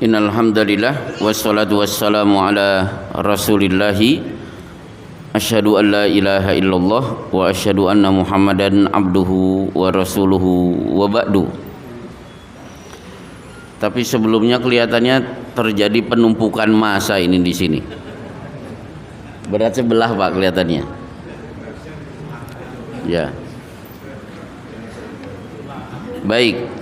Innal hamdalillah wassalatu wassalamu ala rasulillahi asyhadu an la ilaha illallah wa asyhadu anna Muhammadan abduhu wa rasuluhu wa ba'du. Tapi sebelumnya kelihatannya terjadi penumpukan massa ini di sini. Berat sebelah Pak kelihatannya. Ya. Baik.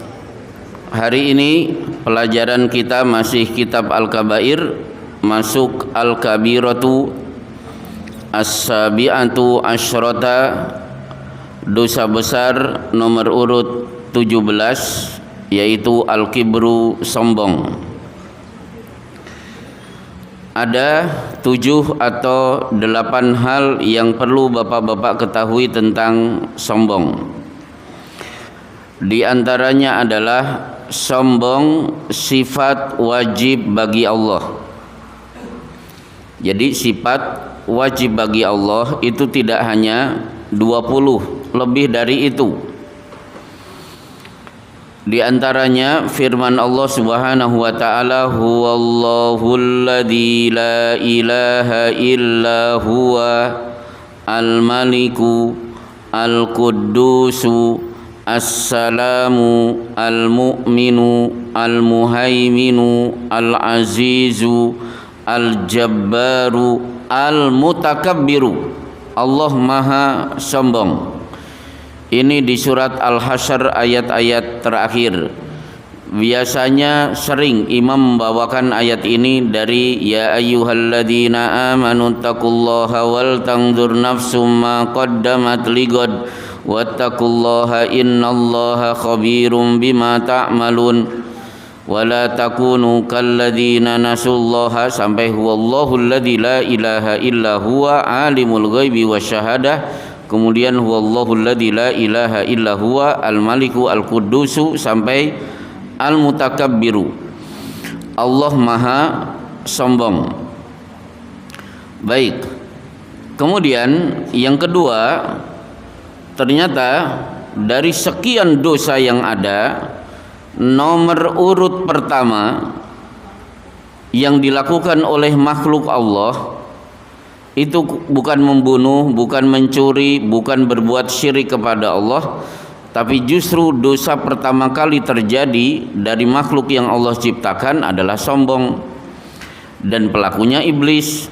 Hari ini pelajaran kita masih kitab Al-Kabair, masuk Al-Kabiratu As-Sabi'atu Asyrata, dosa besar nomor urut 17, yaitu Al-Kibru, sombong. Ada 7 atau 8 hal yang perlu bapak-bapak ketahui tentang sombong. Di antaranya adalah sombong sifat wajib bagi Allah. Jadi sifat wajib bagi Allah itu tidak hanya 20, lebih dari itu. Di antaranya firman Allah Subhanahu wa taala, huwallahul ladzi la ilaha illa huwa al-maliku al-quddusu Assalamu al-mu'minu al-muhaiminu al-azizu al-jabbaru al-mutakabbiru. Allah maha sombong. Ini di surat Al-Hasyr ayat-ayat terakhir. Biasanya sering imam membawakan ayat ini dari ya ayyuhalladzina amanu taqullaha wal tanzur nafsum ma qaddamat ligad wattaqullaha innallaha khabirum bima ta'malun wala takunu kalladzina nasullaha sampai huwallahul ladzi la ilaha illa huwa alimul ghaibi wasyahadah. Kemudian huwallahul ladzi la ilaha illa huwa al-maliku al-quddusu sampai al-mutakabbiru. Allah maha sombong. Baik. Kemudian yang kedua, ternyata dari sekian dosa yang ada, nomor urut pertama yang dilakukan oleh makhluk Allah itu bukan membunuh, bukan mencuri, bukan berbuat syirik kepada Allah, tapi justru dosa pertama kali terjadi dari makhluk yang Allah ciptakan adalah sombong, dan pelakunya iblis.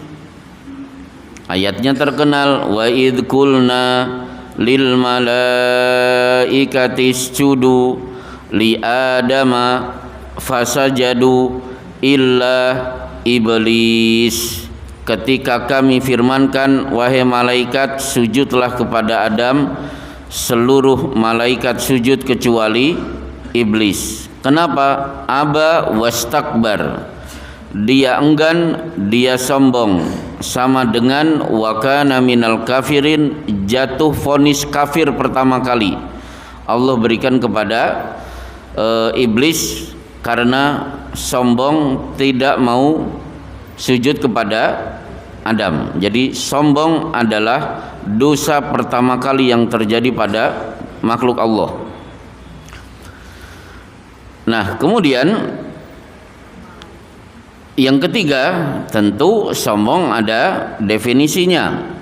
Ayatnya terkenal, wa idh qulna lil malaikati isjudu li adama fasajadu illa iblis. Ketika kami firmankan, wahai malaikat, sujudlah kepada Adam, seluruh malaikat sujud kecuali iblis. Kenapa? Aba wastakbar. Dia enggan, dia sombong, sama dengan wakana minal kafirin, jatuh vonis kafir pertama kali Allah berikan kepada iblis karena sombong tidak mau sujud kepada Adam. Jadi sombong adalah dosa pertama kali yang terjadi pada makhluk Allah. Nah, kemudian yang ketiga, tentu sombong ada definisinya.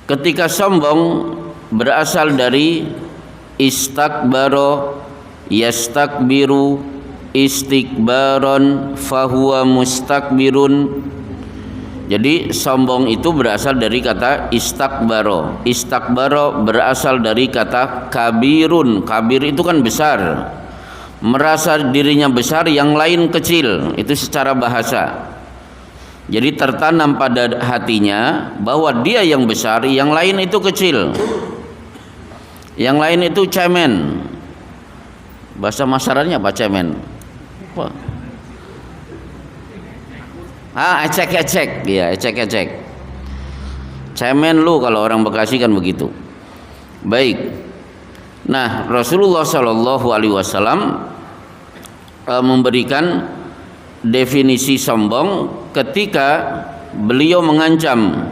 Ketika sombong berasal dari istakbaro, yastakbiru, istikbaron, fahuwa mustakbirun. Jadi sombong itu berasal dari kata istakbaro. Istakbaro berasal dari kata kabirun. Kabir itu kan besar. Merasa dirinya besar, yang lain kecil. Itu secara bahasa. Jadi tertanam pada hatinya bahwa dia yang besar, yang lain itu kecil, yang lain itu cemen. Bahasa masyarakat apa cemen? Apa? Ecek-ecek. Ya, ecek-ecek. Cemen lu kalau orang Bekasi kan begitu. Baik. Nah, Rasulullah Shallallahu Alaihi Wasallam memberikan definisi sombong ketika beliau mengancam,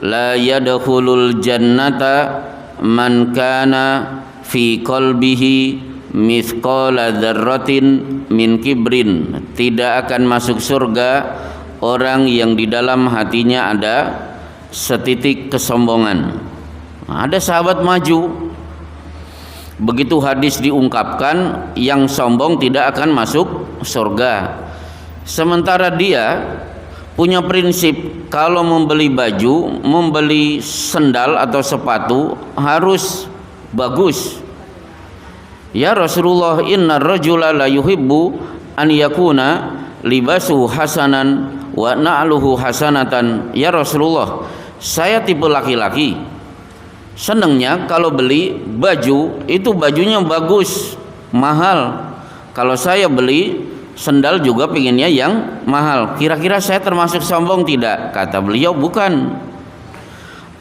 la yadkhulul jannata man kana fi qalbihi mithqala dzarratin min kibrin, tidak akan masuk surga orang yang di dalam hatinya ada setitik kesombongan. Ada sahabat maju, begitu hadis diungkapkan, yang sombong tidak akan masuk surga. Sementara dia punya prinsip, kalau membeli baju, membeli sendal atau sepatu harus bagus. Ya Rasulullah, inna rajula la yuhibbu an yakuna libasuhu hasanan wa na'luhu hasanatan. Ya Rasulullah, saya tipe laki-laki, senangnya kalau beli baju itu bajunya bagus, mahal. Kalau saya beli sendal juga pinginnya yang mahal. Kira-kira saya termasuk sombong tidak? Kata beliau, bukan.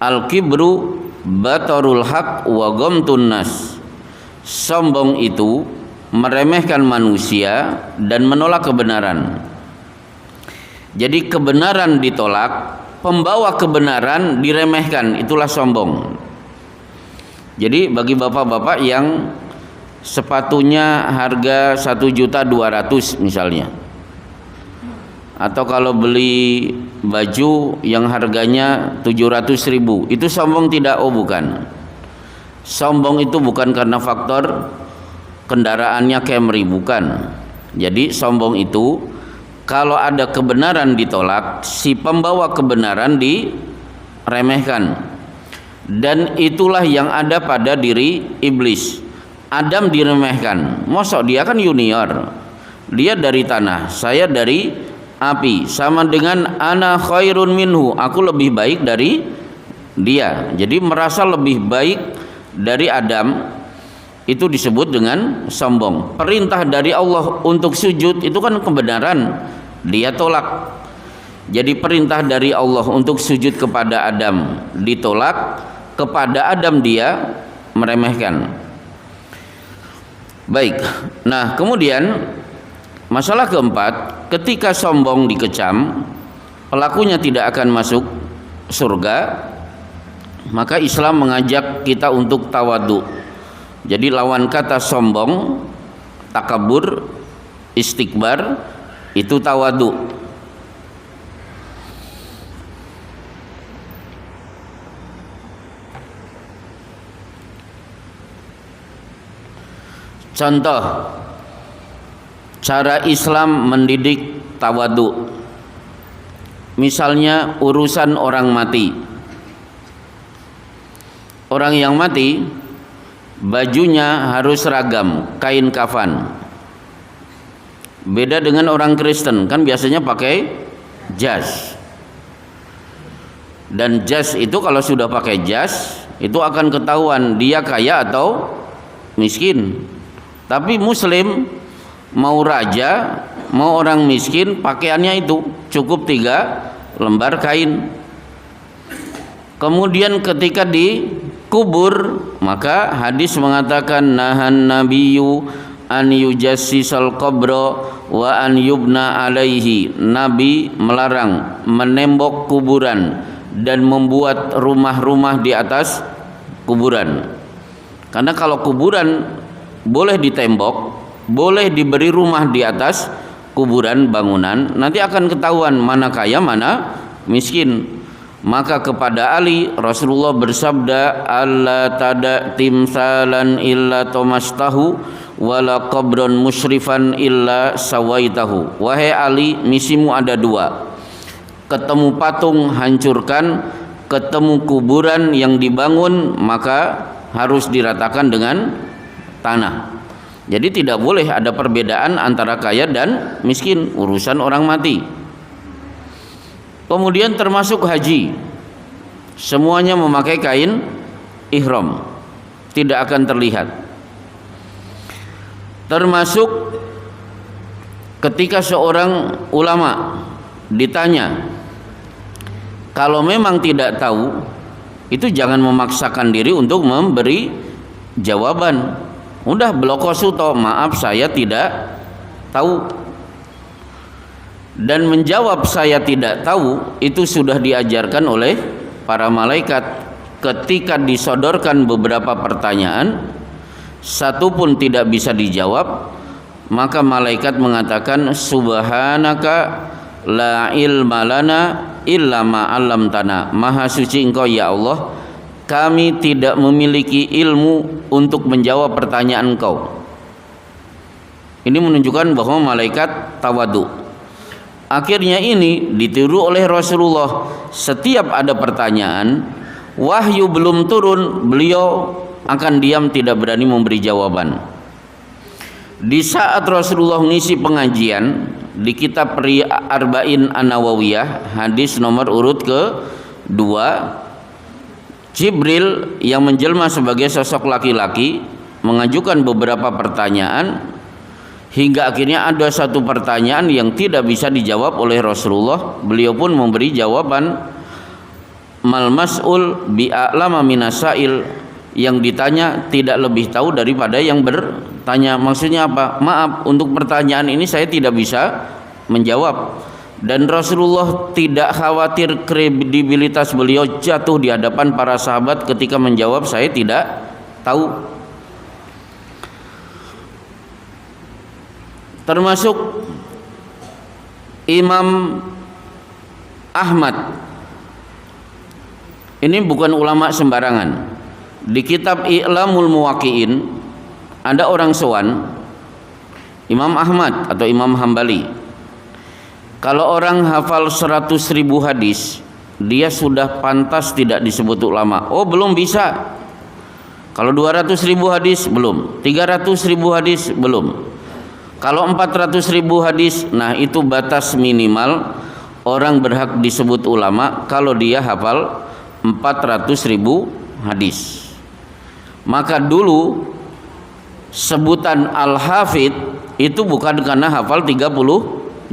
Al-kibru batarul haq wa ghamtun nas. Sombong itu meremehkan manusia dan menolak kebenaran. Jadi kebenaran ditolak, pembawa kebenaran diremehkan, itulah sombong. Jadi bagi bapak-bapak yang sepatunya harga 1.200.000 misalnya, atau kalau beli baju yang harganya 700.000, itu sombong tidak? Oh bukan. Sombong itu bukan karena faktor kendaraannya Camry, bukan. Jadi sombong itu kalau ada kebenaran ditolak, si pembawa kebenaran diremehkan. Dan itulah yang ada pada diri iblis. Adam diremehkan. Mosok dia kan junior, dia dari tanah, saya dari api, sama dengan ana khairun minhu, aku lebih baik dari dia. Jadi merasa lebih baik dari Adam, itu disebut dengan sombong. Perintah dari Allah untuk sujud itu kan kebenaran, dia tolak. Jadi perintah dari Allah untuk sujud kepada Adam ditolak, kepada Adam dia meremehkan. Baik. Nah, kemudian masalah keempat, ketika sombong dikecam, pelakunya tidak akan masuk surga. Maka Islam mengajak kita untuk tawadu. Jadi lawan kata sombong, takabur, istikbar, itu tawadu. Contoh cara Islam mendidik tawadu. Misalnya urusan orang mati. Orang yang mati bajunya harus seragam, kain kafan. Beda dengan orang Kristen, kan biasanya pakai jas. Dan jas itu kalau sudah pakai jas, itu akan ketahuan dia kaya atau miskin. Tapi Muslim, mau raja, mau orang miskin, pakaiannya itu cukup 3 lembar kain. Kemudian ketika dikubur, maka hadis mengatakan nahan nabiyyu an yujassisal qabra wa an yubna alaihi. Nabi melarang menembok kuburan dan membuat rumah-rumah di atas kuburan. Karena kalau kuburan boleh ditembok, boleh diberi rumah di atas kuburan, bangunan, nanti akan ketahuan mana kaya mana miskin. Maka kepada Ali Rasulullah bersabda, alla tada timsalan illa tomastahu wala qabron musyrifan illa sawaitahu. Wahai Ali, misimu ada 2. Ketemu patung hancurkan, ketemu kuburan yang dibangun maka harus diratakan dengan tanah. Jadi tidak boleh ada perbedaan antara kaya dan miskin, urusan orang mati. Kemudian termasuk haji, semuanya memakai kain ihram, tidak akan terlihat. Termasuk ketika seorang ulama ditanya, kalau memang tidak tahu, itu jangan memaksakan diri untuk memberi jawaban. Udah blokosuto, maaf saya tidak tahu. Dan menjawab saya tidak tahu itu sudah diajarkan oleh para malaikat. Ketika disodorkan beberapa pertanyaan, satu pun tidak bisa dijawab, maka malaikat mengatakan subhanaka la ilma lana illa ma 'allamtana. Maha suci Engkau ya Allah, kami tidak memiliki ilmu untuk menjawab pertanyaan Engkau. Ini menunjukkan bahwa malaikat tawadu. Akhirnya ini ditiru oleh Rasulullah. Setiap ada pertanyaan, wahyu belum turun, beliau akan diam, tidak berani memberi jawaban. Di saat Rasulullah mengisi pengajian di kitab Arba'in An-Nawawiyah, hadis nomor urut ke-2, Jibril yang menjelma sebagai sosok laki-laki mengajukan beberapa pertanyaan, hingga akhirnya ada satu pertanyaan yang tidak bisa dijawab oleh Rasulullah. Beliau pun memberi jawaban, mal mas'ul bi'a'lama minasail, yang ditanya tidak lebih tahu daripada yang bertanya. Maksudnya apa? Maaf, untuk pertanyaan ini saya tidak bisa menjawab. Dan Rasulullah tidak khawatir kredibilitas beliau jatuh di hadapan para sahabat ketika menjawab saya tidak tahu. Termasuk Imam Ahmad, ini bukan ulama sembarangan. Di kitab I'lamul Muwaqqi'in ada orang sowan Imam Ahmad atau Imam Hambali. Kalau orang hafal 100.000 hadis, dia sudah pantas tidak disebut ulama. Oh, belum bisa. Kalau 200.000 hadis belum, 300.000 hadis belum. Kalau 400.000 hadis, nah itu batas minimal orang berhak disebut ulama kalau dia hafal 400.000 hadis. Maka dulu sebutan Al-Hafidh itu bukan karena hafal 30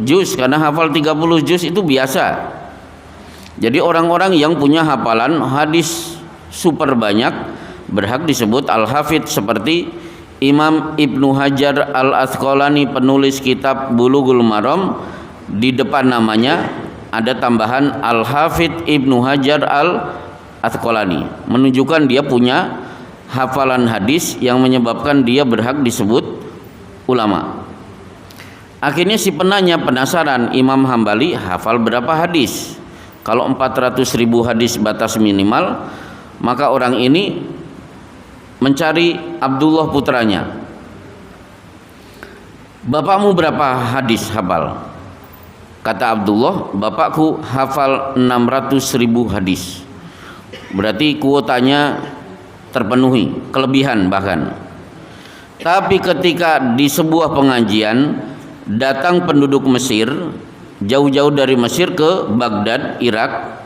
juz, karena hafal 30 juz itu biasa. Jadi orang-orang yang punya hafalan hadis super banyak berhak disebut Al-Hafidh, seperti Imam Ibnu Hajar Al-Asqalani, penulis kitab Bulughul Maram, di depan namanya ada tambahan Al-Hafidh Ibnu Hajar Al-Asqalani, menunjukkan dia punya hafalan hadis yang menyebabkan dia berhak disebut ulama. Akhirnya si penanya penasaran, Imam Hambali hafal berapa hadis? Kalau 400.000 hadis batas minimal, maka orang ini mencari Abdullah putranya. Bapakmu berapa hadis hafal? Kata Abdullah, bapakku hafal 600.000 hadis. Berarti kuotanya terpenuhi, kelebihan bahkan. Tapi ketika di sebuah pengajian datang penduduk Mesir, jauh-jauh dari Mesir ke Baghdad, Irak,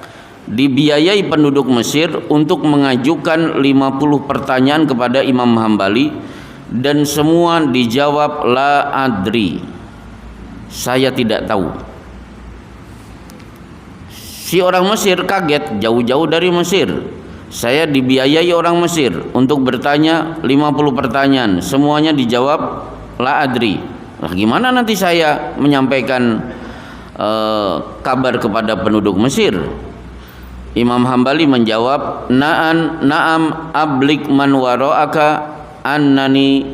dibiayai penduduk Mesir untuk mengajukan 50 pertanyaan kepada Imam Hambali, dan semua dijawab la adri, saya tidak tahu. Si orang Mesir kaget, jauh-jauh dari Mesir, saya dibiayai orang Mesir untuk bertanya 50 pertanyaan, semuanya dijawab la adri. Nah, gimana nanti saya menyampaikan kabar kepada penduduk Mesir? Imam Hambali menjawab, na'am ablik man wara'aka annani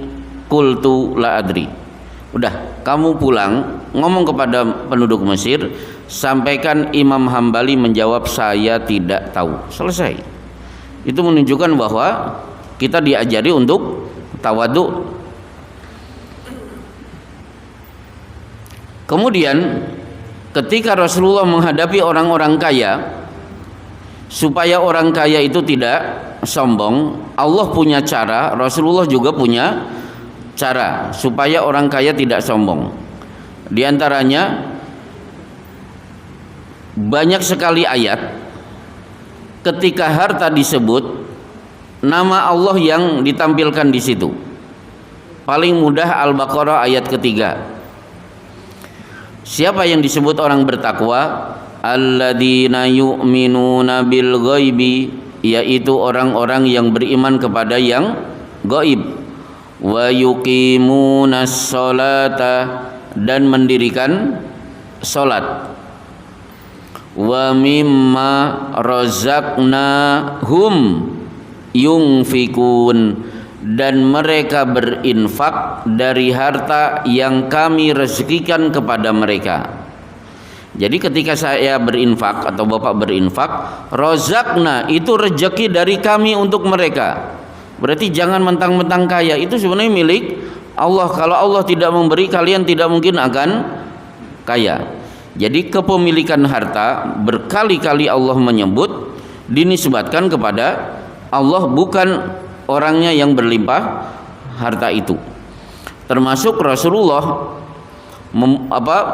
qultu la adri. Udah, kamu pulang ngomong kepada penduduk Mesir, sampaikan Imam Hambali menjawab saya tidak tahu. Selesai. Itu menunjukkan bahwa kita diajari untuk tawadhu. Kemudian ketika Rasulullah menghadapi orang-orang kaya, supaya orang kaya itu tidak sombong, Allah punya cara, Rasulullah juga punya cara supaya orang kaya tidak sombong. Di antaranya banyak sekali ayat ketika harta disebut, nama Allah yang ditampilkan di situ. Paling mudah Al-Baqarah ayat ketiga. Siapa yang disebut orang bertakwa? Alladzina yu'minuna bil ghaibi, yaitu orang-orang yang beriman kepada yang gaib. Wa yuqimunas sholata, dan mendirikan salat. Wa mimma razaqnahum yunfikun, dan mereka berinfak dari harta yang kami rezekikan kepada mereka. Jadi ketika saya berinfak atau bapak berinfak, rozakna itu rezeki dari kami untuk mereka. Berarti jangan mentang-mentang kaya, itu sebenarnya milik Allah. Kalau Allah tidak memberi, kalian tidak mungkin akan kaya. Jadi kepemilikan harta berkali-kali Allah menyebut dinisbatkan kepada Allah, bukan orangnya yang berlimpah harta itu. Termasuk Rasulullah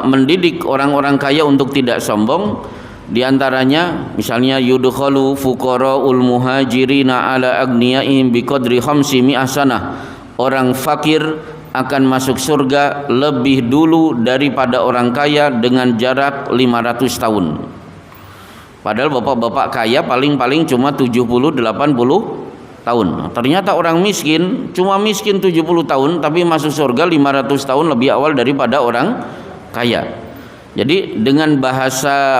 mendidik orang-orang kaya untuk tidak sombong. Di antaranya misalnya yudkhalu fuqaraul muhajirina ala agniyaihim biqadri khamsi mi'asanah. Orang fakir akan masuk surga lebih dulu daripada orang kaya dengan jarak 500 tahun. Padahal bapak-bapak kaya paling-paling cuma 70-80 tahun. Ternyata orang miskin cuma miskin 70 tahun tapi masuk surga 500 tahun lebih awal daripada orang kaya. Jadi dengan bahasa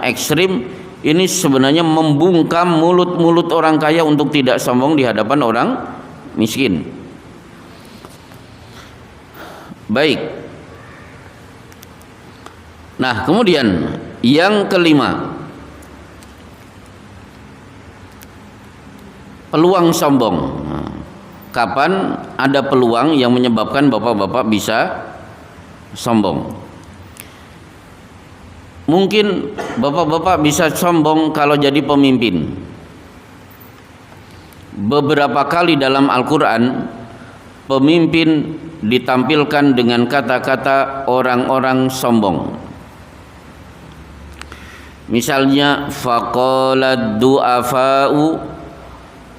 ekstrim, ini sebenarnya membungkam mulut-mulut orang kaya untuk tidak sombong di hadapan orang miskin. Baik. Nah, kemudian yang kelima, peluang sombong. Kapan ada peluang yang menyebabkan bapak-bapak bisa sombong? Mungkin bapak-bapak bisa sombong kalau jadi pemimpin. Beberapa kali dalam Al-Quran pemimpin ditampilkan dengan kata-kata orang-orang sombong. Misalnya faqalad du'afa'u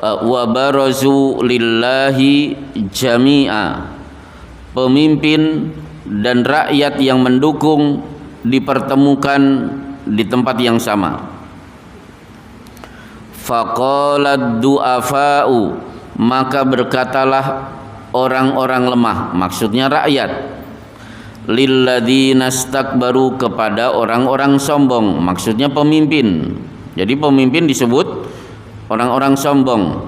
wa barazu lillahi jami'a. Pemimpin dan rakyat yang mendukung dipertemukan di tempat yang sama. Faqalad du'afa'u, maka berkatalah orang-orang lemah, maksudnya rakyat, lilladzina istakbaru, kepada orang-orang sombong, maksudnya pemimpin. Jadi pemimpin disebut orang-orang sombong.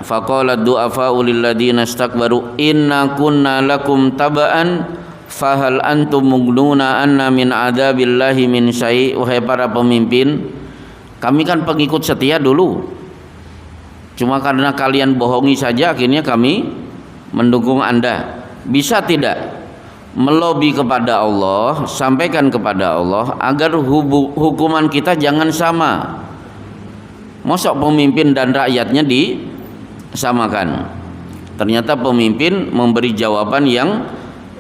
Faqala du'afa'u lilladzina istakbaru inna kunna lakum taba'an fahal antum mughnuna anna min adabillahi min syai'. Wahai para pemimpin, kami kan pengikut setia dulu, cuma karena kalian bohongi saja akhirnya kami mendukung Anda. Bisa tidak melobi kepada Allah, sampaikan kepada Allah agar hukuman kita jangan sama. Mosok pemimpin dan rakyatnya disamakan? Ternyata pemimpin memberi jawaban yang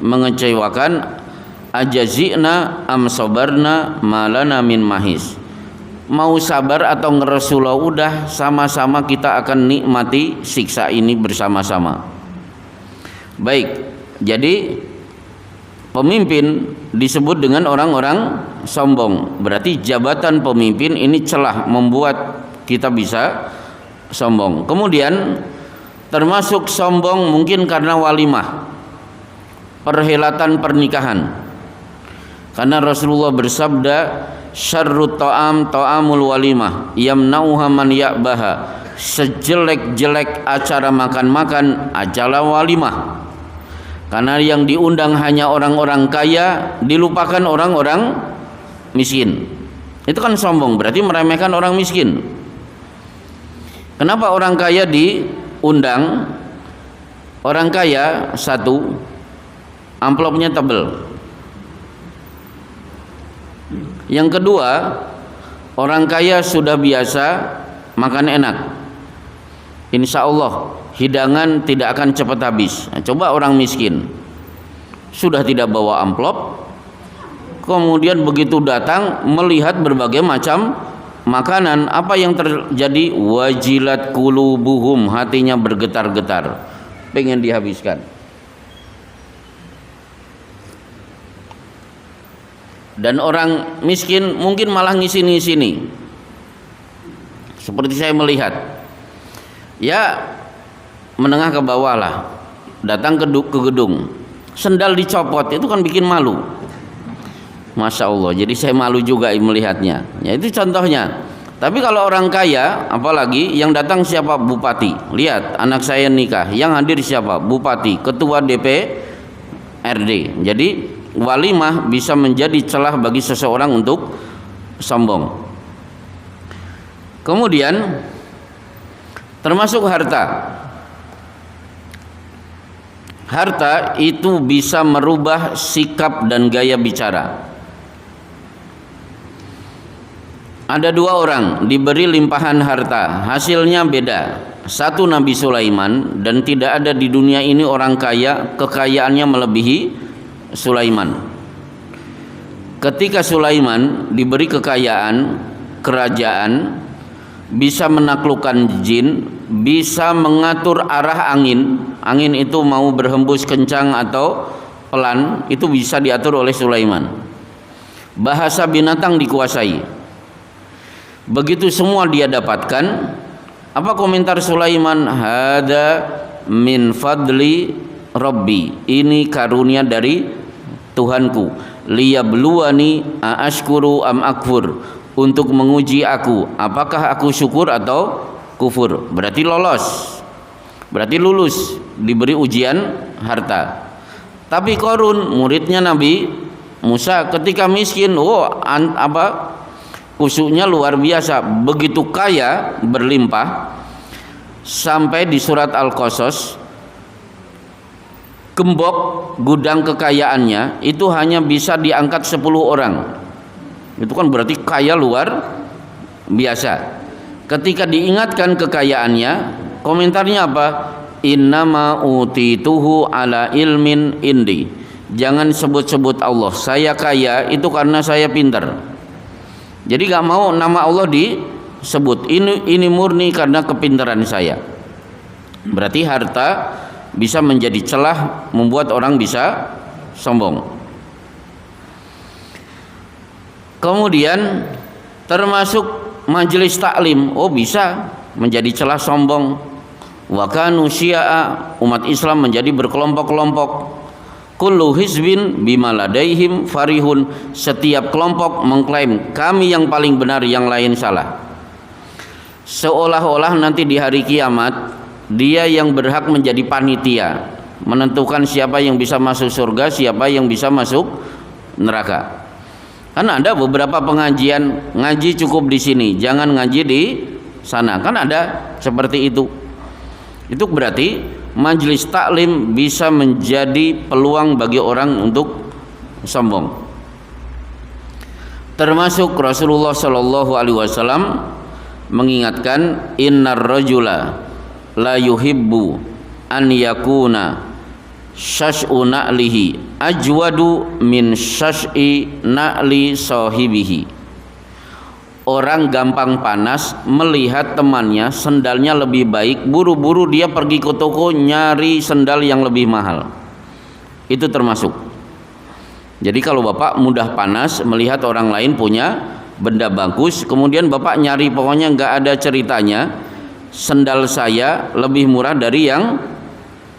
mengecewakan. Ajazina am sabarna malana min mahis. Mau sabar atau ngeresulah, udah sama-sama kita akan nikmati siksa ini bersama-sama. Baik, jadi pemimpin disebut dengan orang-orang sombong. Berarti jabatan pemimpin ini celah membuat kita bisa sombong. Kemudian termasuk sombong mungkin karena walimah, perhelatan pernikahan. Karena Rasulullah bersabda, syarrut ta'am ta'amul walimah yamnauha man ya'baha. Sejelek-jelek acara makan-makan acara walimah. Karena yang diundang hanya orang-orang kaya, dilupakan orang-orang miskin. Itu kan sombong, berarti meremehkan orang miskin. Kenapa orang kaya diundang? Orang kaya satu, amplopnya tebel. Yang kedua, orang kaya sudah biasa makan enak. Insya Allah hidangan tidak akan cepat habis. Nah, coba orang miskin sudah tidak bawa amplop, kemudian begitu datang melihat berbagai macam makanan, apa yang terjadi? Wajilat qulubuhum, hatinya bergetar-getar, pengen dihabiskan. Dan orang miskin mungkin malah ngisini-ngisini. Seperti saya melihat, ya menengah ke bawah lah, datang ke gedung, sendal dicopot, itu kan bikin malu. Masya Allah, jadi saya malu juga melihatnya. Ya, itu contohnya. Tapi kalau orang kaya, apalagi yang datang siapa? Bupati. Lihat, anak saya nikah, yang hadir siapa? Bupati, ketua DPRD. Jadi walimah bisa menjadi celah bagi seseorang untuk sombong. Kemudian termasuk harta. Harta itu bisa merubah sikap dan gaya bicara. Ada dua orang diberi limpahan harta, hasilnya beda. Satu Nabi Sulaiman, dan tidak ada di dunia ini orang kaya kekayaannya melebihi Sulaiman. Ketika Sulaiman diberi kekayaan, kerajaan, bisa menaklukkan jin, bisa mengatur arah angin. Angin itu mau berhembus kencang atau pelan, itu bisa diatur oleh Sulaiman. Bahasa binatang dikuasai. Begitu semua dia dapatkan, apa komentar Sulaiman? Hada min fadli Rabbi, ini karunia dari Tuhanku. Liyabluwani aashkuru am akfur, untuk menguji aku, apakah aku syukur atau kufur. Berarti lolos, berarti lulus, diberi ujian harta. Tapi Qarun, muridnya Nabi Musa, ketika miskin, khusyuknya luar biasa, begitu kaya, berlimpah, sampai di surat Al-Qasas, gembok gudang kekayaannya itu hanya bisa diangkat 10 orang. Itu kan berarti kaya luar biasa. Ketika diingatkan kekayaannya, komentarnya apa? Innama utituhu ala ilmin indi. Jangan sebut-sebut Allah, saya kaya itu karena saya pintar. Jadi gak mau nama Allah disebut. Ini murni karena kepintaran saya. Berarti harta bisa menjadi celah, membuat orang bisa sombong. Kemudian termasuk majelis taklim, bisa menjadi celah sombong. Wa kanu syi'a, umat Islam menjadi berkelompok-kelompok. Kullu hizbin bima ladaihim farihun, setiap kelompok mengklaim kami yang paling benar, yang lain salah. Seolah-olah nanti di hari kiamat dia yang berhak menjadi panitia, menentukan siapa yang bisa masuk surga, siapa yang bisa masuk neraka. Kan ada beberapa pengajian, ngaji cukup di sini, jangan ngaji di sana. Kan ada seperti itu. Itu berarti majelis taklim bisa menjadi peluang bagi orang untuk sombong. Termasuk Rasulullah Shallallahu Alaihi Wasallam mengingatkan, innar rajula la yuhibbu an yakuna syash'u na'lihi ajwadu min syash'i na'li sahibihi. Orang gampang panas melihat temannya sendalnya lebih baik, buru-buru dia pergi ke toko nyari sendal yang lebih mahal. Itu termasuk. Jadi kalau Bapak mudah panas melihat orang lain punya benda bagus, kemudian Bapak nyari, pokoknya nggak ada ceritanya, sendal saya lebih murah dari yang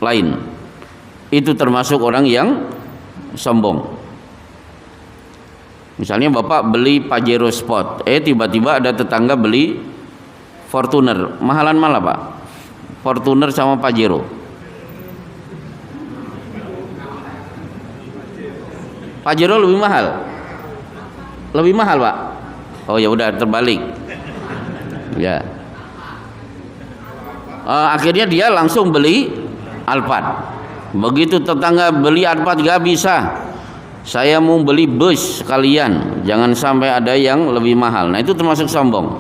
lain. Itu termasuk orang yang sombong. Misalnya Bapak beli Pajero Sport, tiba-tiba ada tetangga beli Fortuner. Mahalan malah Pak? Fortuner sama Pajero. Pajero lebih mahal. Lebih mahal Pak? Oh ya udah, terbalik. Ya. Akhirnya dia langsung beli Alphard. Begitu tetangga beli Alphard, gak bisa. Saya mau beli bus sekalian, jangan sampai ada yang lebih mahal. Nah itu termasuk sombong.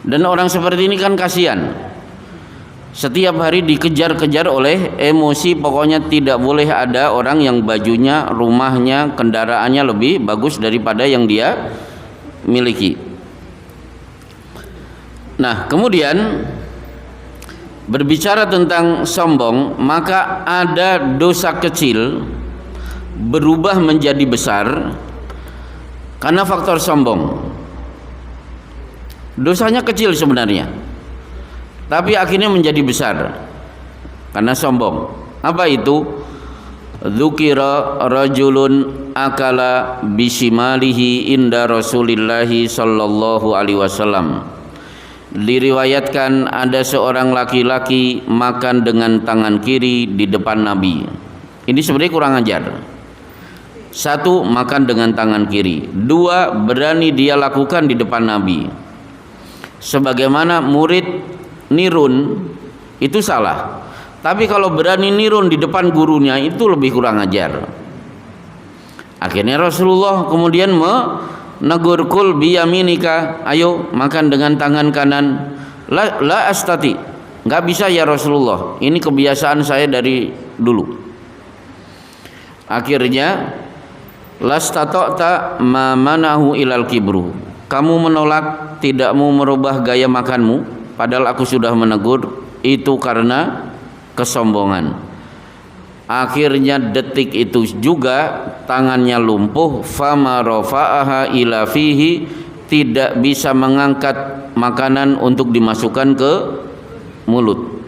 Dan orang seperti ini kan kasihan, setiap hari dikejar-kejar oleh emosi. Pokoknya tidak boleh ada orang yang bajunya, rumahnya, kendaraannya lebih bagus daripada yang dia miliki. Nah kemudian berbicara tentang sombong, maka ada dosa kecil berubah menjadi besar karena faktor sombong. Dosanya kecil sebenarnya, tapi akhirnya menjadi besar karena sombong. Apa itu? dzukira rajulun akala bisimalihi inda Rasulillahi sallallahu alaihi wasallam. Diriwayatkan ada seorang laki-laki makan dengan tangan kiri di depan Nabi. Ini sebenarnya kurang ajar. Satu, makan dengan tangan kiri. Dua, berani dia lakukan di depan Nabi. Sebagaimana murid nirun itu salah. Tapi kalau berani nirun di depan gurunya itu lebih kurang ajar. Akhirnya Rasulullah kemudian menegur, kul biyaminika, ayo makan dengan tangan kanan. La astati, nggak bisa ya Rasulullah, ini kebiasaan saya dari dulu. Akhirnya lastata'ta ma manahu ilal kibru, kamu menolak, tidak mau merubah gaya makanmu, padahal aku sudah menegur, itu karena kesombongan. Akhirnya detik itu juga tangannya lumpuh, fama rafa'aha ila fihi, tidak bisa mengangkat makanan untuk dimasukkan ke mulut.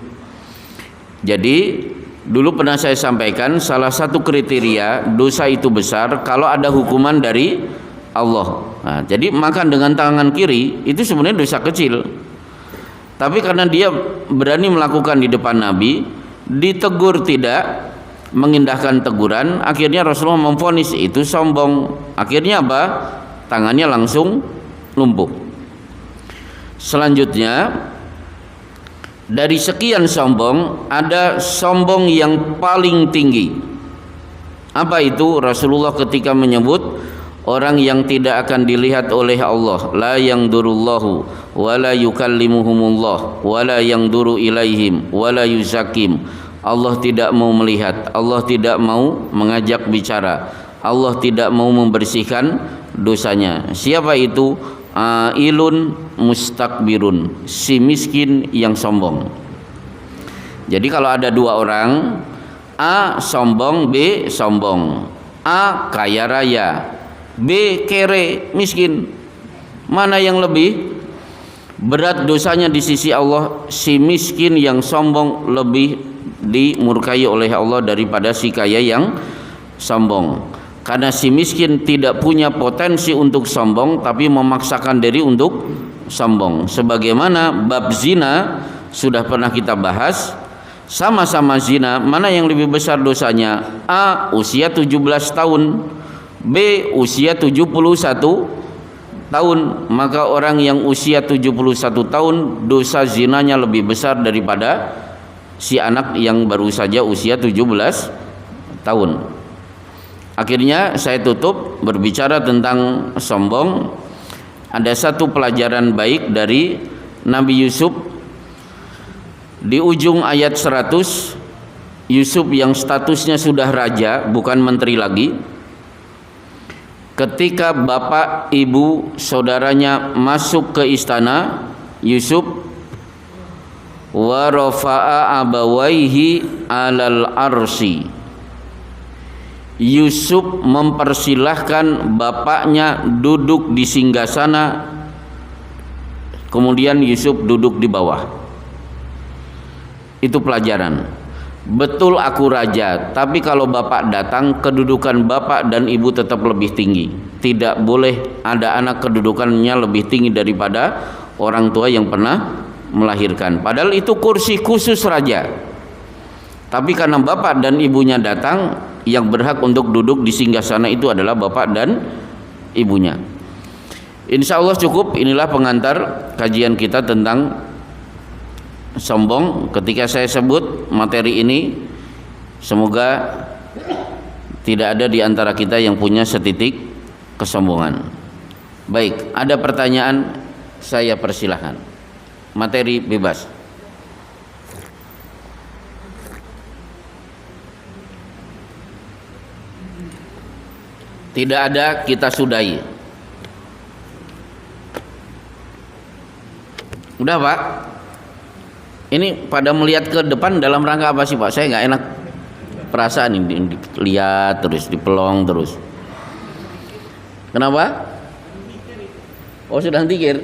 Jadi dulu pernah saya sampaikan, salah satu kriteria dosa itu besar kalau ada hukuman dari Allah. Nah, jadi makan dengan tangan kiri itu sebenarnya dosa kecil. Tapi karena dia berani melakukan di depan Nabi, ditegur tidak, mengindahkan teguran, akhirnya Rasulullah memvonis itu sombong. Akhirnya apa? Tangannya langsung lumpuh. Selanjutnya, dari sekian sombong ada sombong yang paling tinggi. Apa itu? Rasulullah ketika menyebut orang yang tidak akan dilihat oleh Allah, la yangdurullahu wa la yukallimuhumullah wa la yangduru ilaihim wa la yuzakim. Allah tidak mau melihat, Allah tidak mau mengajak bicara, Allah tidak mau membersihkan dosanya. Siapa itu? Ailun mustakbirun, si miskin yang sombong. Jadi kalau ada dua orang, A sombong, B sombong. A kaya raya, B kere miskin. Mana yang lebih berat dosanya di sisi Allah? Si miskin yang sombong lebih dimurkai oleh Allah daripada si kaya yang sombong. Karena si miskin tidak punya potensi untuk sombong, tapi memaksakan diri untuk sombong. Sebagaimana bab zina sudah pernah kita bahas, sama-sama zina, mana yang lebih besar dosanya? A usia 17 tahun, B usia 71 tahun. Maka orang yang usia 71 tahun dosa zinanya lebih besar daripada si anak yang baru saja usia 17 tahun. Akhirnya saya tutup berbicara tentang sombong. Ada satu pelajaran baik dari Nabi Yusuf. Di ujung ayat 100, Yusuf yang statusnya sudah raja, bukan menteri lagi, ketika bapak, ibu, saudaranya masuk ke istana, Yusuf wa rafa'a abawaihi alal arsi, Yusuf mempersilahkan bapaknya duduk di singgasana, kemudian Yusuf duduk di bawah. Itu pelajaran. Betul aku raja, tapi kalau bapak datang, kedudukan bapak dan ibu tetap lebih tinggi. Tidak boleh ada anak kedudukannya lebih tinggi daripada orang tua yang pernah melahirkan. Padahal itu kursi khusus raja. Tapi karena bapak dan ibunya datang, yang berhak untuk duduk di singgasana itu adalah bapak dan ibunya. Insya Allah cukup. Inilah pengantar kajian kita tentang sombong. Ketika saya sebut materi ini, semoga tidak ada di antara kita yang punya setitik kesombongan. Baik, ada pertanyaan, saya persilahkan. Materi bebas. Tidak ada, kita sudahi. Udah Pak. Ini pada melihat ke depan dalam rangka apa sih Pak? Saya nggak enak perasaan ini, dilihat terus, dipelong terus. Kenapa? Oh sudah tikir.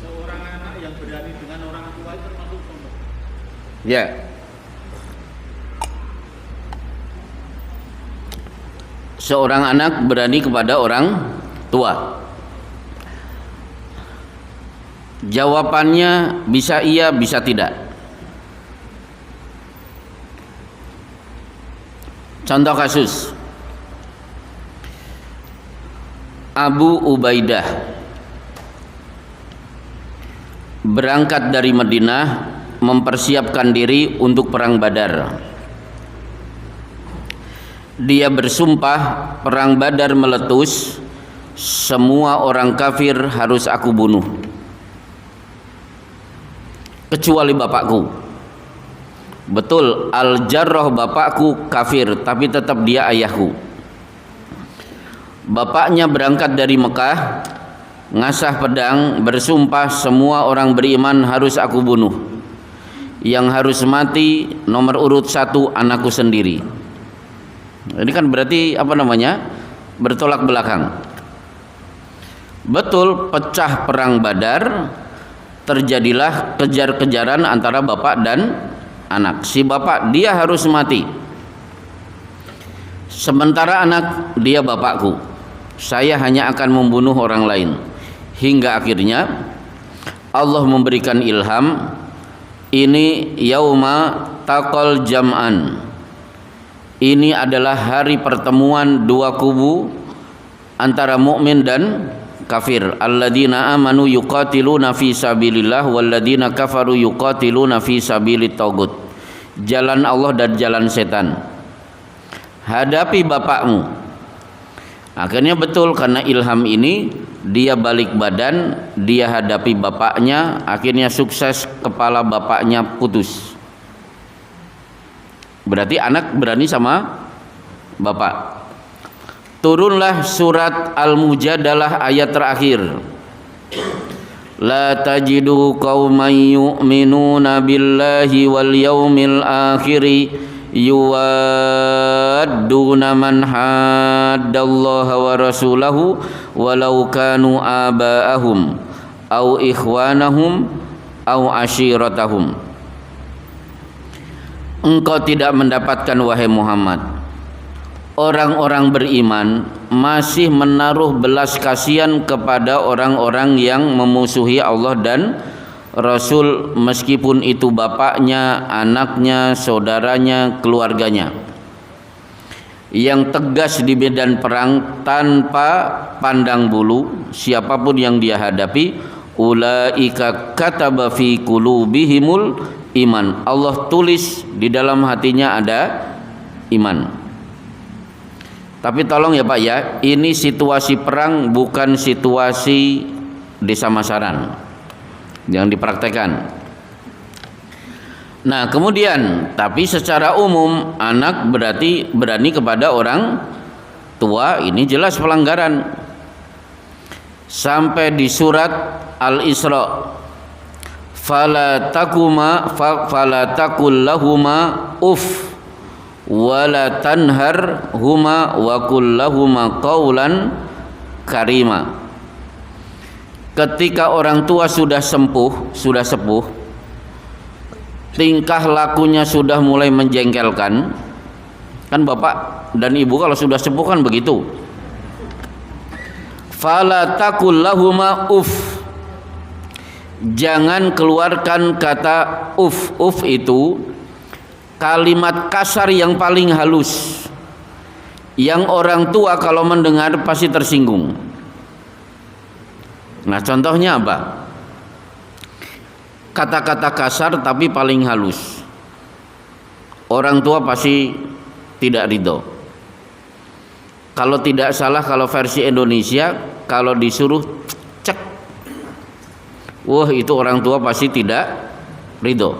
Seorang anak yang berani dengan orang tua itu termasuk sombong. Ya. seorang anak berani kepada orang tua? Jawabannya bisa iya, bisa tidak. Contoh kasus, Abu Ubaidah berangkat dari Madinah mempersiapkan diri untuk perang Badar. Dia bersumpah, perang Badar meletus, semua orang kafir harus aku bunuh kecuali bapakku. Betul, Al-Jarrah bapakku kafir, tapi tetap dia ayahku. Bapaknya berangkat dari Mekah, ngasah pedang, bersumpah semua orang beriman harus aku bunuh. Yang harus mati nomor urut 1 anakku sendiri. Ini kan berarti bertolak belakang. Betul, pecah perang Badar, terjadilah kejar-kejaran antara bapak dan anak. Si bapak dia harus mati, sementara anak dia bapakku, saya hanya akan membunuh orang lain. Hingga akhirnya Allah memberikan ilham, ini yauma taqal jam'an, ini adalah hari pertemuan dua kubu antara mukmin dan kafir. Alladzina amanu yuqatiluna fi sabilillah walladzina kafaru yuqatiluna fi sabilit tagut. Jalan Allah dan jalan setan. Hadapi bapakmu. Akhirnya betul, karena ilham ini dia balik badan, dia hadapi bapaknya, akhirnya sukses, kepala bapaknya putus. Berarti anak berani sama bapak. Turunlah surat Al-Mujadalah ayat terakhir. La tajidu qauman yu'minuna billahi wal yaumil akhiri yuwadduna man haddallaha wa rasulahu walau kanu aba'ahum au ikhwanahum au ashiratahum. Engkau tidak mendapatkan, wahai Muhammad, orang-orang beriman masih menaruh belas kasihan kepada orang-orang yang memusuhi Allah dan Rasul, meskipun itu bapaknya, anaknya, saudaranya, keluarganya. Yang tegas di medan perang tanpa pandang bulu siapapun yang dia hadapi. Ulaika kataba fi qulubihimul iman. Allah tulis di dalam hatinya ada iman. Tapi tolong ya Pak ya, ini situasi perang, bukan situasi desa masaran yang dipraktekkan. Nah kemudian, tapi secara umum anak berarti berani kepada orang tua, ini jelas pelanggaran. Sampai di surat Al-Isra, fala takul lahuma uff wala tanhar huma wa kullahuma qaulan karima. Ketika orang tua sudah sepuh, tingkah lakunya sudah mulai menjengkelkan. Kan bapak dan ibu kalau sudah sepuh kan begitu. Fala takul lahuma uff, jangan keluarkan kata uff. Uff itu kalimat kasar yang paling halus, yang orang tua kalau mendengar pasti tersinggung. Nah contohnya apa? Kata-kata kasar tapi paling halus, orang tua pasti tidak ridho. Kalau tidak salah, kalau versi Indonesia, kalau disuruh cek, wah itu orang tua pasti tidak ridho.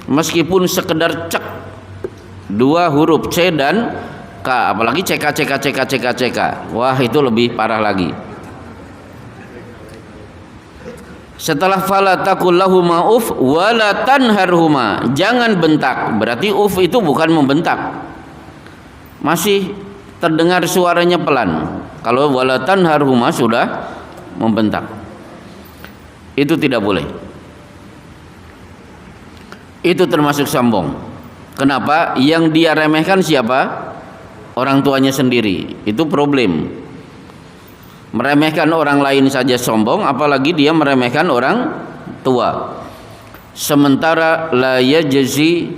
Meskipun sekedar cek, 2 huruf C dan K, apalagi CK, wah itu lebih parah lagi. Setelah fala taqul lahuma uf wala tanharhuma, jangan bentak. Berarti uf itu bukan membentak, masih terdengar suaranya pelan. Kalau wala tanharhuma sudah membentak, itu tidak boleh. Itu termasuk sombong. Kenapa? Yang dia remehkan siapa? orang tuanya sendiri. Itu problem. Meremehkan orang lain saja sombong, apalagi dia meremehkan orang tua. Sementara la yajzi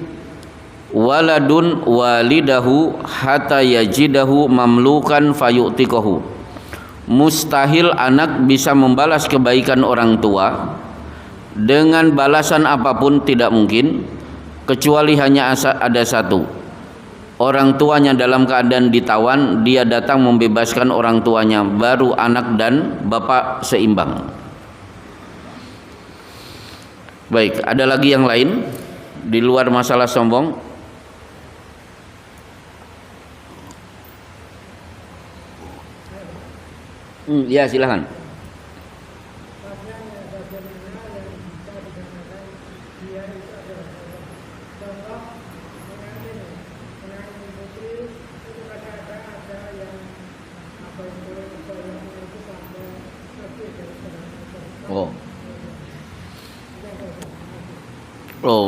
waladun walidahu hatta yajidahu mamlukan fayu'tikahu. Mustahil anak bisa membalas kebaikan orang tua dengan balasan apapun, tidak mungkin, kecuali hanya ada satu. Orang tuanya dalam keadaan ditawan, dia datang membebaskan orang tuanya, baru anak dan bapak seimbang. Baik, ada lagi yang lain di luar masalah sombong? Ya, silakan.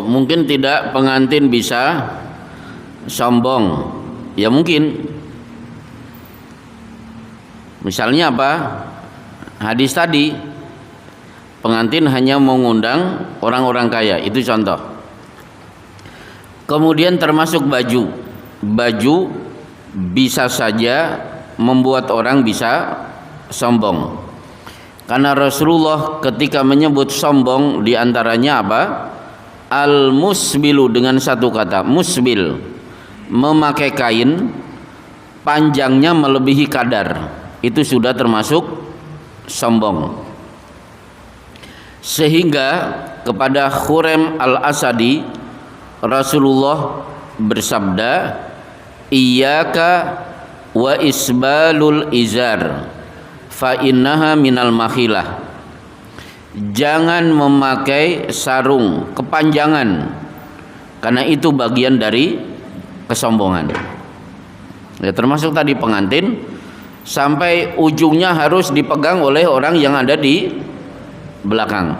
Mungkin tidak pengantin bisa sombong. Ya mungkin. Misalnya apa? Hadis tadi, pengantin hanya mengundang orang-orang kaya, itu contoh. Kemudian termasuk baju. Baju bisa saja membuat orang bisa sombong. Karena Rasulullah ketika menyebut sombong, diantaranya apa? Al-musbilu, dengan satu kata, musbil, memakai kain panjangnya melebihi kadar, itu sudah termasuk sombong. Sehingga kepada Khurem al-Asadi Rasulullah bersabda, iyyaka wa isbalul izar fa innaha minal makhilah. Jangan memakai sarung kepanjangan, karena itu bagian dari kesombongan. Ya, termasuk tadi pengantin, sampai ujungnya harus dipegang oleh orang yang ada di belakang.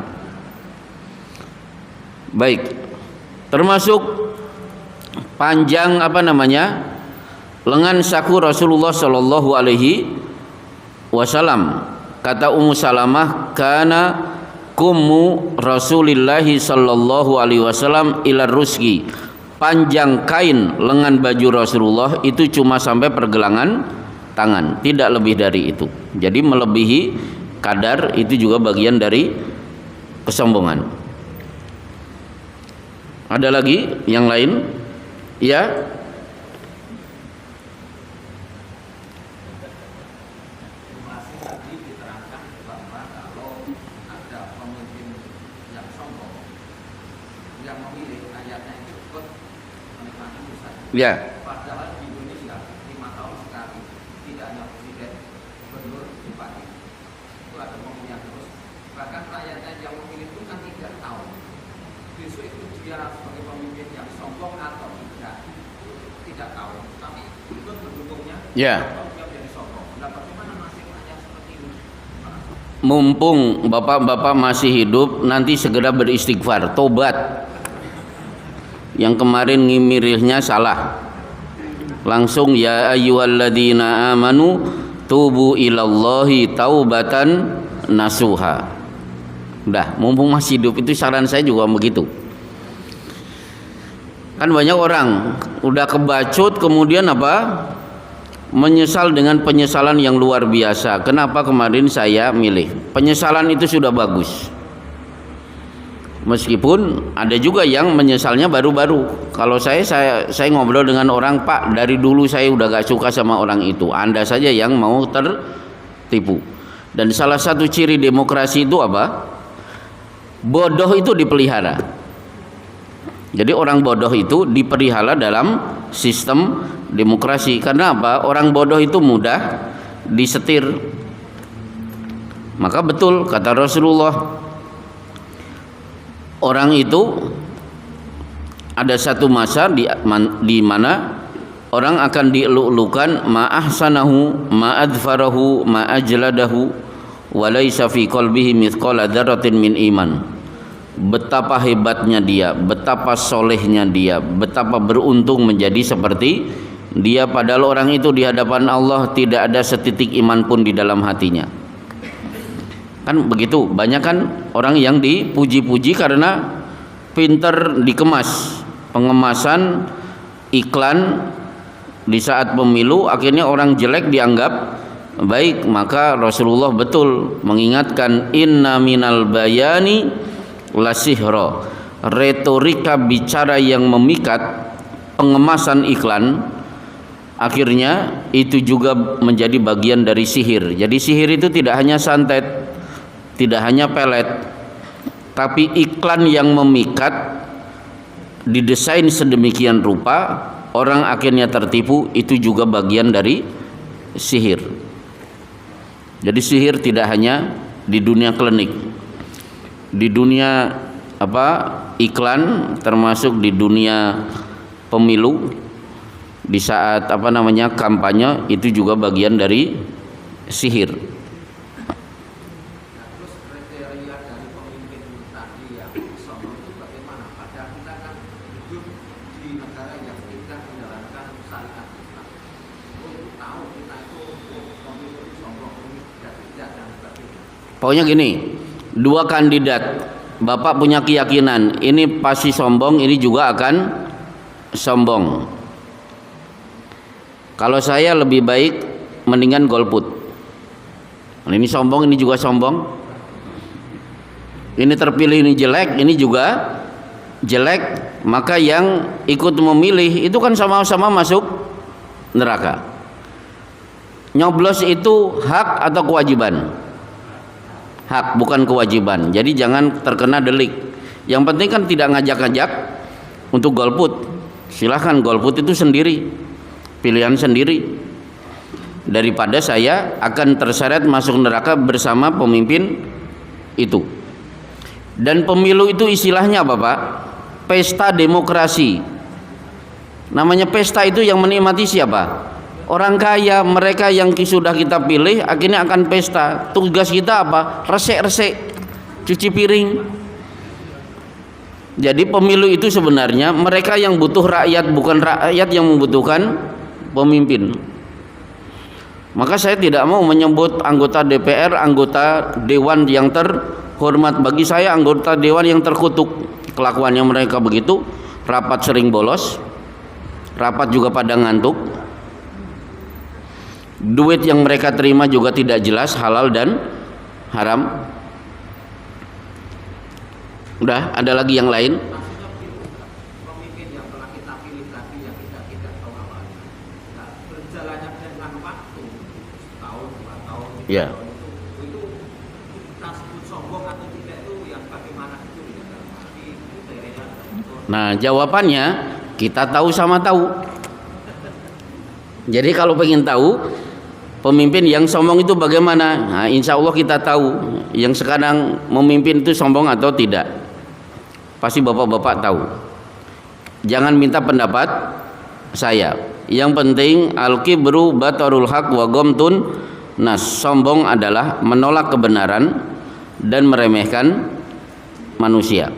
Baik, termasuk panjang lengan saku Rasulullah Shallallahu Alaihi Wasallam. Kata Ummu Salamah, kana kumu Rasulillahi Sallallahu Alaihi Wasallam ilar rusgi. Panjang kain lengan baju Rasulullah itu cuma sampai pergelangan tangan, tidak lebih dari itu. Jadi melebihi kadar itu juga bagian dari kesombongan. Ada lagi yang lain? Ya. Ya. Padahal di Indonesia 5 tahun sekali tidak hanya presiden, gubernur, bupati, itu ada pemilihan terus. Bahkan rakyatnya yang memilih itu kan 3 tahun. Besok itu dia sebagai pemimpin yang sombong atau tidak tahu. Tapi ikut mendukungnya. Ya. Dia menjadi sombong. Nah, bagaimana nasib rakyat seperti ini? Mumpung bapak-bapak masih hidup, nanti segera beristighfar, tobat. Yang kemarin ngimirilnya salah, langsung ya ayyuhalladzina amanu tubu ilallahi taubatan nasuha. Udah, mumpung masih hidup, itu saran saya juga begitu. Kan banyak orang udah kebacut kemudian menyesal dengan penyesalan yang luar biasa. Kenapa kemarin saya milih? Penyesalan itu sudah bagus. Meskipun ada juga yang menyesalnya baru-baru. Kalau saya ngobrol dengan orang, Pak, dari dulu saya udah gak suka sama orang itu. Anda saja yang mau tertipu. Dan salah satu ciri demokrasi itu apa? Bodoh itu dipelihara. Jadi orang bodoh itu dipelihara dalam sistem demokrasi. Karena apa? Orang bodoh itu mudah disetir. Maka betul kata Rasulullah, orang itu ada satu masa di mana orang akan dieluk-elukan ma'ahsanahu ma'adfarahu ma'ajladahu wa laisa fi qalbihi mithqala dzarratin min iman. Betapa hebatnya dia, betapa solehnya dia, betapa beruntung menjadi seperti Dia padahal orang itu di hadapan Allah tidak ada setitik iman pun di dalam hatinya. Kan begitu, banyak kan orang yang dipuji-puji karena pinter dikemas. Pengemasan iklan di saat pemilu akhirnya orang jelek dianggap baik. Maka Rasulullah betul mengingatkan, inna minal bayani lasihra, retorika bicara yang memikat, pengemasan iklan, akhirnya itu juga menjadi bagian dari sihir. Jadi sihir itu tidak hanya santet, tidak hanya pelet, tapi iklan yang memikat didesain sedemikian rupa orang akhirnya tertipu, itu juga bagian dari sihir. Jadi sihir tidak hanya di dunia klinik, di dunia iklan, termasuk di dunia pemilu, di saat kampanye, itu juga bagian dari sihir. Nah, terus kriteria dari pemimpin tadi yang sombong itu bagaimana? Padahal kita kan hidup di negara yang tidak menjalankan syariat Islam. Tahu kita itu pemimpin sombong, ini tidak dan sebagainya. Pokoknya gini, dua kandidat, Bapak punya keyakinan ini pasti sombong, ini juga akan sombong. Kalau saya lebih baik mendingan golput. Ini sombong, ini juga sombong. Ini terpilih, ini jelek, ini juga jelek. Maka yang ikut memilih itu kan sama-sama masuk neraka. Nyoblos itu hak atau kewajiban? Hak, bukan kewajiban. Jadi jangan terkena delik. Yang penting kan tidak ngajak-ngajak untuk golput. Silahkan golput itu sendiri, pilihan sendiri, daripada saya akan terseret masuk neraka bersama pemimpin itu. Dan pemilu itu istilahnya apa, Pak? Pesta demokrasi. Namanya pesta itu yang menikmati siapa? Orang kaya, mereka yang sudah kita pilih akhirnya akan pesta. Tugas kita apa? Resek-resek, cuci piring. Jadi pemilu itu sebenarnya mereka yang butuh rakyat, bukan rakyat yang membutuhkan pemimpin. Maka saya tidak mau menyebut anggota DPR, anggota dewan yang terhormat. Bagi saya anggota dewan yang terkutuk. Kelakuannya mereka begitu, rapat sering bolos, rapat juga pada ngantuk. Duit yang mereka terima juga tidak jelas halal dan haram. Udah, ada lagi yang lain? Maksudnya begitu, pemimpin yang telah kita pilih tadi yang kita tahu awalnya, nah, berjalannya dengan waktu setahun, 2 tahun, 3 Ya. tahun itu kita sebut sombong atau tidak itu yang bagaimana itu ya, dalam arti kriteria atau Nah, jawabannya kita tahu sama tahu. Jadi kalau pengen tahu pemimpin yang sombong itu bagaimana, nah, insya Allah kita tahu yang sekarang memimpin itu sombong atau tidak. Pasti bapak-bapak tahu. Jangan minta pendapat saya. Yang penting al-kibru batarul haq wa ghamtun nas. Sombong adalah menolak kebenaran dan meremehkan manusia.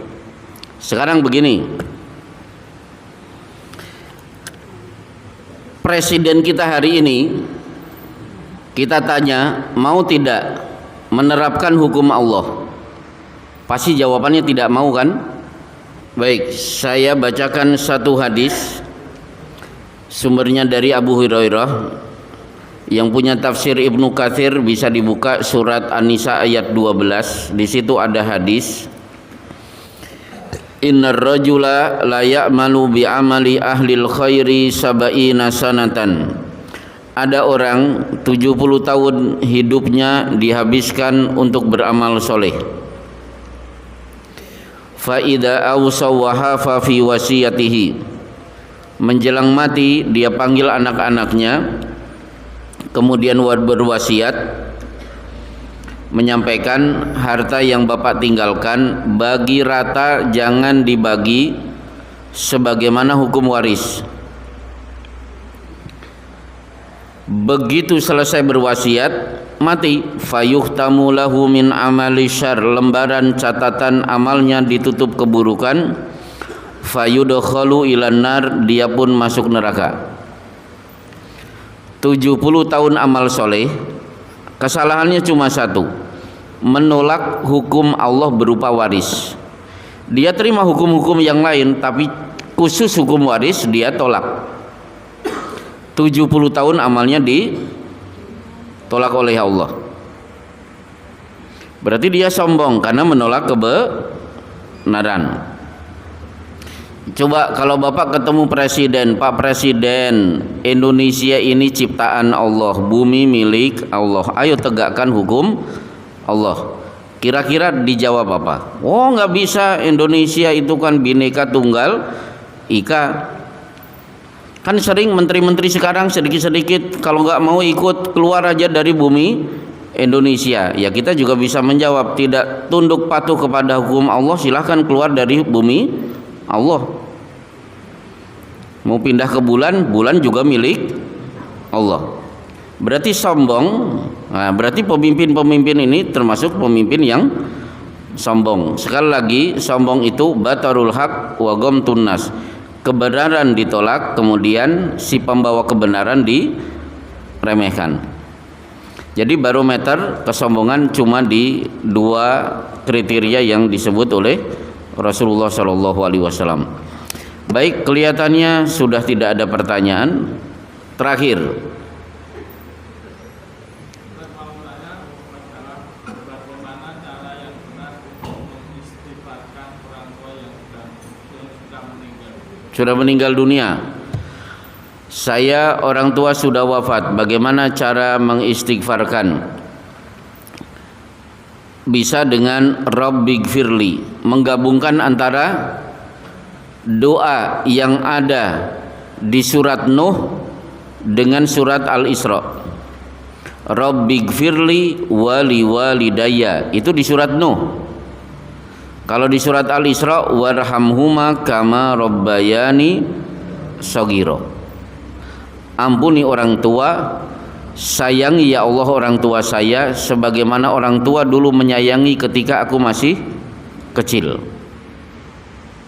Sekarang begini, presiden kita hari ini kita tanya mau tidak menerapkan hukum Allah, pasti jawabannya tidak mau kan? Baik, saya bacakan satu hadis, sumbernya dari Abu Hurairah. Yang punya tafsir Ibnu Katsir bisa dibuka surat An-Nisa ayat 12. Di situ ada hadis, innar rajula la ya'malu bi amali ahlil khairi sab'ina sanatan. Ada orang 70 tahun hidupnya dihabiskan untuk beramal soleh. Fa idza awsa wa hafa fi wasiyatihi. Menjelang mati dia panggil anak-anaknya, kemudian berwasiat menyampaikan harta yang bapak tinggalkan bagi rata, jangan dibagi sebagaimana hukum waris. Begitu selesai berwasiat, mati, fayuhtamu lahu min amali syar, lembaran catatan amalnya ditutup keburukan, fayudkhalu ilan nar, dia pun masuk neraka. 70 tahun amal soleh, kesalahannya cuma satu, menolak hukum Allah berupa waris. Dia terima hukum-hukum yang lain, tapi khusus hukum waris dia tolak. 70 tahun amalnya ditolak oleh Allah. Berarti dia sombong karena menolak kebenaran. Coba kalau Bapak ketemu presiden, Pak Presiden, Indonesia ini ciptaan Allah, bumi milik Allah, ayo tegakkan hukum Allah. Kira-kira dijawab apa? Oh, nggak bisa, Indonesia itu kan Bhinneka Tunggal Ika. Kan sering menteri-menteri sekarang sedikit-sedikit kalau nggak mau ikut keluar aja dari bumi Indonesia. Ya kita juga bisa menjawab, tidak tunduk patuh kepada hukum Allah, silahkan keluar dari bumi Allah. Mau pindah ke bulan, bulan juga milik Allah. Berarti sombong. Nah, berarti pemimpin-pemimpin ini termasuk pemimpin yang sombong. Sekali lagi, sombong itu batarul haq wa ghamtun nas. Kebenaran ditolak, kemudian si pembawa kebenaran diremehkan. Jadi barometer kesombongan cuma di dua kriteria yang disebut oleh Rasulullah SAW. Baik, kelihatannya sudah tidak ada pertanyaan. Terakhir, sudah meninggal dunia. Saya orang tua sudah wafat, bagaimana cara mengistighfarkan? Bisa dengan Rabbighfirli, menggabungkan antara doa yang ada di surat Nuh dengan surat Al-Isra. Rabbighfirli wali walidayya, itu di surat Nuh. Kalau di surat Al-Isra, warhamhuma kama rabbayani shaghira. Ampuni orang tua, sayangi ya Allah orang tua saya sebagaimana orang tua dulu menyayangi ketika aku masih kecil.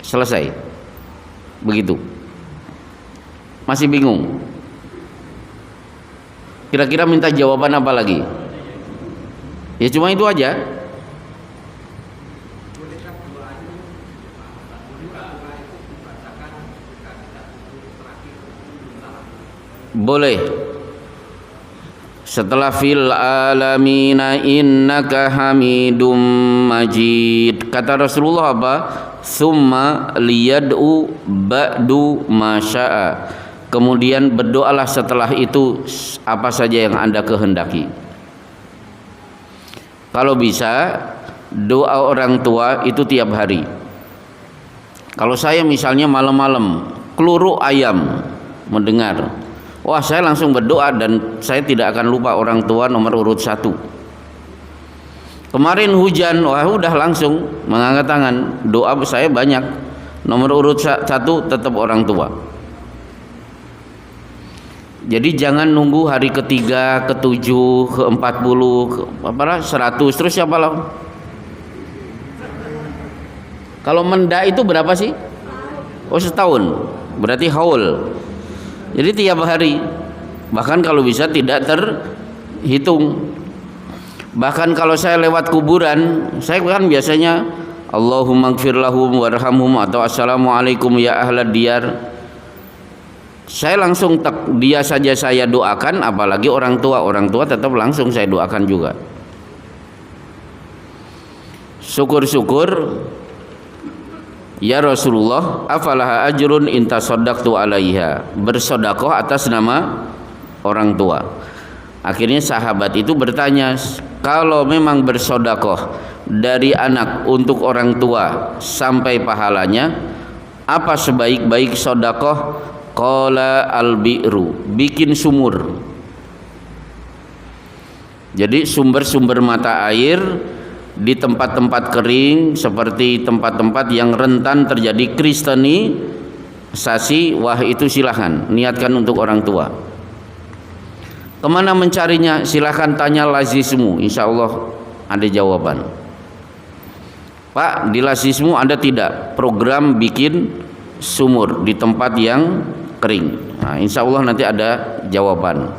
Selesai. Begitu. Masih bingung? Kira-kira minta jawaban apa lagi? Ya cuma itu aja. Boleh. Setelah fil alamina innaka hamidum majid, kata Rasulullah apa? Summa liyad'u ba'du masya'a. Kemudian berdoalah setelah itu apa saja yang Anda kehendaki. Kalau bisa doa orang tua itu tiap hari. Kalau saya misalnya malam-malam keluru ayam mendengar, wah saya langsung berdoa dan saya tidak akan lupa orang tua nomor urut 1. Kemarin hujan, wah udah langsung mengangkat tangan, doa saya banyak. Nomor urut 1 tetap orang tua. Jadi jangan nunggu hari ketiga, ke-7, ke-40, ke-100, terus siapa lah? Kalau menda itu berapa sih? Oh setahun, berarti haul. Jadi tiap hari, bahkan kalau bisa tidak terhitung. Bahkan kalau saya lewat kuburan, saya kan biasanya Allahumma gfir lahum warhamhum atau assalamualaikum ya ahlad diyar. Saya langsung dia saja saya doakan, apalagi orang tua tetap langsung saya doakan juga. Syukur-syukur ya Rasulullah, afalaha ajrun intasaddaqtu alaiha, bersedekah atas nama orang tua. Akhirnya sahabat itu bertanya, kalau memang bersedekah dari anak untuk orang tua sampai pahalanya, apa sebaik-baik sedekah? Qala al-bi'ru, bikin sumur. Jadi sumber-sumber mata air di tempat-tempat kering seperti tempat-tempat yang rentan terjadi kristenisasi, wah itu silahkan niatkan untuk orang tua. Kemana mencarinya? Silahkan tanya lazismu, insya Allah ada jawaban. Pak, di lazismu ada tidak program bikin sumur di tempat yang kering? Nah, insya Allah nanti ada jawaban.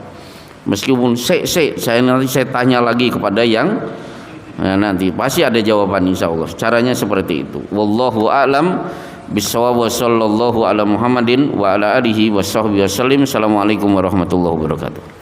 Meskipun nanti saya tanya lagi kepada yang nanti pasti ada jawaban insyaallah. Caranya seperti itu. Wallahu a'lam bishawab wa sallallahu ala Muhammadin wa ala alihi washabbihi wasallim. Assalamualaikum warahmatullahi wabarakatuh.